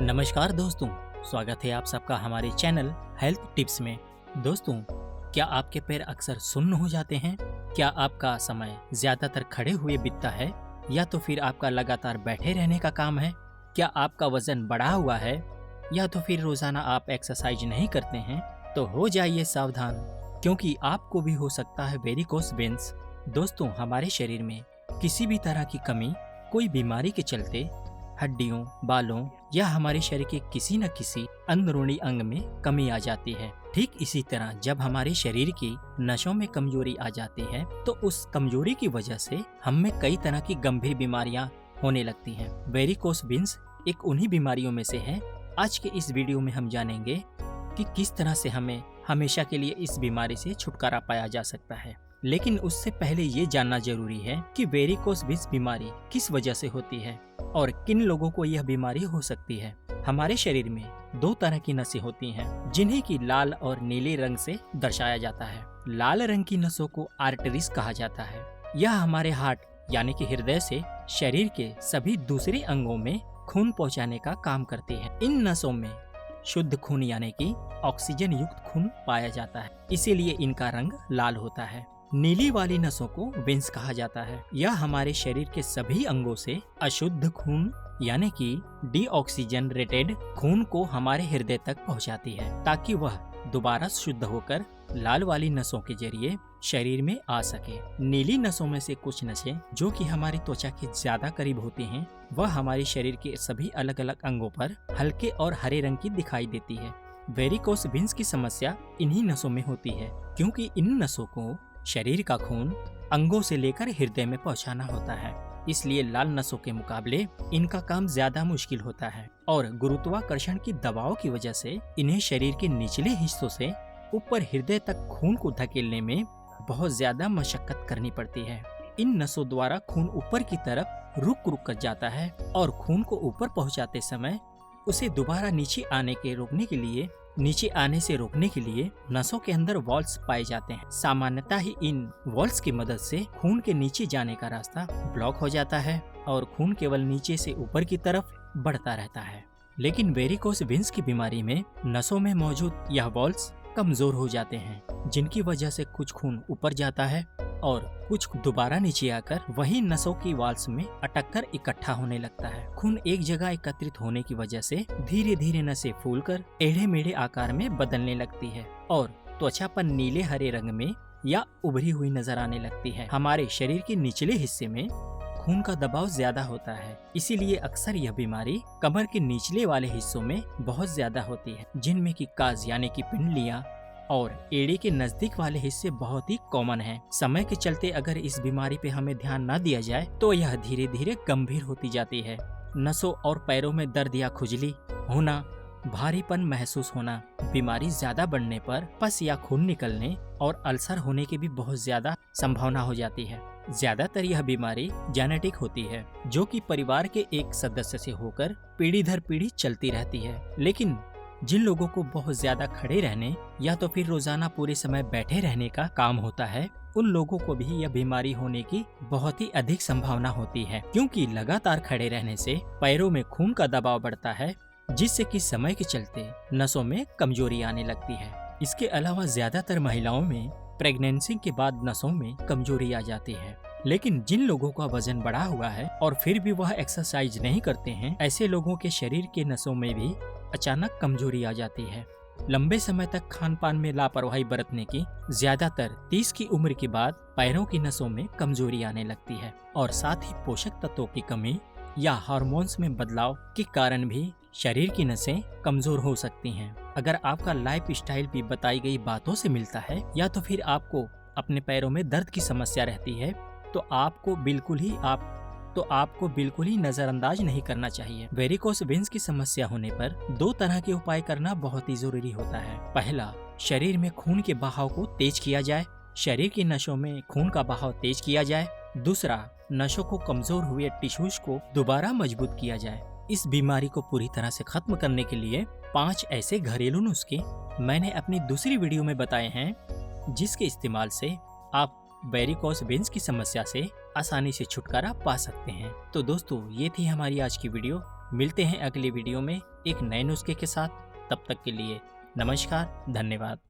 नमस्कार दोस्तों, स्वागत है आप सबका हमारे चैनल हेल्थ टिप्स में। दोस्तों, क्या आपके पैर अक्सर सुन्न हो जाते हैं? क्या आपका समय ज्यादातर खड़े हुए बीतता है या तो फिर आपका लगातार बैठे रहने का काम है? क्या आपका वजन बढ़ा हुआ है या तो फिर रोजाना आप एक्सरसाइज नहीं करते हैं? तो हो जाइए सावधान, क्योंकि आपको भी हो सकता है वेरिकोस वेन्स। दोस्तों, हमारे शरीर में किसी भी तरह की कमी, कोई बीमारी के चलते हड्डियों, बालों या हमारे शरीर के किसी न किसी अंदरूनी अंग में कमी आ जाती है। ठीक इसी तरह जब हमारे शरीर की नसों में कमजोरी आ जाती है तो उस कमजोरी की वजह से हम में कई तरह की गंभीर बीमारियां होने लगती हैं। वेरिकोस वेन्स एक उन्हीं बीमारियों में से है। आज के इस वीडियो में हम जानेंगे कि किस तरह से हमें हमेशा के लिए इस बीमारी से छुटकारा पाया जा सकता है। लेकिन उससे पहले ये जानना जरूरी है कि वेरिकोस वेन्स बीमारी किस वजह से होती है और किन लोगों को यह बीमारी हो सकती है। हमारे शरीर में दो तरह की नसें होती हैं, जिन्हें की लाल और नीले रंग से दर्शाया जाता है। लाल रंग की नसों को आर्टरीज कहा जाता है। यह हमारे हार्ट यानी कि हृदय से शरीर के सभी दूसरे अंगों में खून पहुंचाने का काम करती है। इन नसों में शुद्ध खून यानी कि ऑक्सीजन युक्त खून पाया जाता है, इसीलिए इनका रंग लाल होता है। नीली वाली नसों को वेन्स कहा जाता है। यह हमारे शरीर के सभी अंगों से अशुद्ध खून यानी कि डीऑक्सीजनरेटेड खून को हमारे हृदय तक पहुंचाती है, ताकि वह दोबारा शुद्ध होकर लाल वाली नसों के जरिए शरीर में आ सके। नीली नसों में से कुछ नसें जो कि हमारी त्वचा के ज्यादा करीब होती हैं, वह हमारे शरीर के सभी अलग अलग अंगों पर हल्के और हरे रंग की दिखाई देती है। वेरिकोस वेन्स की समस्या इन्हीं नसों में होती है, क्योंकि इन नसों को शरीर का खून अंगों से लेकर हृदय में पहुंचाना होता है। इसलिए लाल नसों के मुकाबले इनका काम ज्यादा मुश्किल होता है और गुरुत्वाकर्षण की दबाव की वजह से इन्हें शरीर के निचले हिस्सों से ऊपर हृदय तक खून को धकेलने में बहुत ज्यादा मशक्कत करनी पड़ती है। इन नसों द्वारा खून ऊपर की तरफ रुक रुक कर जाता है और खून को ऊपर पहुंचाते समय उसे दोबारा नीचे आने से रोकने के लिए नसों के अंदर वॉल्स पाए जाते हैं। सामान्यतः ही इन वॉल्स की मदद से खून के नीचे जाने का रास्ता ब्लॉक हो जाता है और खून केवल नीचे से ऊपर की तरफ बढ़ता रहता है। लेकिन वेरिकोस वेन्स की बीमारी में नसों में मौजूद यह वॉल्स कमजोर हो जाते हैं, जिनकी वजह से कुछ खून ऊपर जाता है और कुछ दोबारा नीचे आकर वही नसों की वॉल्स में अटक कर इकट्ठा होने लगता है। खून एक जगह एकत्रित होने की वजह से धीरे धीरे नसें फूलकर टेढ़े मेढ़े आकार में बदलने लगती है और त्वचा पर नीले हरे रंग में या उभरी हुई नजर आने लगती है। हमारे शरीर के निचले हिस्से में खून का दबाव ज्यादा होता है, इसीलिए अक्सर यह बीमारी कमर के निचले वाले हिस्सों में बहुत ज्यादा होती है, जिनमें की काज यानी कि पिंडलियां और एड़ी के नजदीक वाले हिस्से बहुत ही कॉमन है। समय के चलते अगर इस बीमारी पे हमें ध्यान न दिया जाए तो यह धीरे धीरे गंभीर होती जाती है। नसों और पैरों में दर्द या खुजली होना, भारीपन महसूस होना, बीमारी ज्यादा बढ़ने पर पस या खून निकलने और अल्सर होने की भी बहुत ज्यादा संभावना हो जाती है। ज्यादातर यह बीमारी जेनेटिक होती है, जो कि परिवार के एक सदस्य से होकर पीढ़ी दर पीढ़ी चलती रहती है। लेकिन जिन लोगों को बहुत ज्यादा खड़े रहने या तो फिर रोजाना पूरे समय बैठे रहने का काम होता है, उन लोगों को भी यह बीमारी होने की बहुत ही अधिक संभावना होती है, क्योंकि लगातार खड़े रहने से पैरों में खून का दबाव बढ़ता है, जिससे कि समय के चलते नसों में कमजोरी आने लगती है। इसके अलावा ज्यादातर महिलाओं में प्रेगनेंसी के बाद नसों में कमजोरी आ जाती है। लेकिन जिन लोगों का वजन बढ़ा हुआ है और फिर भी वह एक्सरसाइज नहीं करते हैं, ऐसे लोगों के शरीर के नसों में भी अचानक कमजोरी आ जाती है। लंबे समय तक खान पान में लापरवाही बरतने की, ज्यादातर 30 की उम्र के बाद पैरों की नसों में कमजोरी आने लगती है और साथ ही पोषक तत्वों की कमी या हार्मोन्स में बदलाव के कारण भी शरीर की नसें कमजोर हो सकती हैं। अगर आपका लाइफ स्टाइल भी बताई गई बातों से मिलता है या तो फिर आपको अपने पैरों में दर्द की समस्या रहती है तो आपको बिल्कुल ही नजरअंदाज नहीं करना चाहिए। वेरिकोस वेन्स की समस्या होने पर दो तरह के उपाय करना बहुत ही जरूरी होता है। पहला, शरीर में खून के बहाव को तेज किया जाए, शरीर की नसों में खून का बहाव तेज किया जाए। दूसरा, नसों को कमजोर हुए टिश्यूज को दोबारा मजबूत किया जाए। इस बीमारी को पूरी तरह से खत्म करने के लिए 5 ऐसे घरेलू नुस्खे मैंने अपनी दूसरी वीडियो में बताए हैं, जिसके इस्तेमाल से आप वेरिकोस वेन्स की समस्या से आसानी से छुटकारा पा सकते हैं। तो दोस्तों, ये थी हमारी आज की वीडियो। मिलते हैं अगले वीडियो में। एक नए नुस्खे के साथ। तब तक के लिए नमस्कार, धन्यवाद।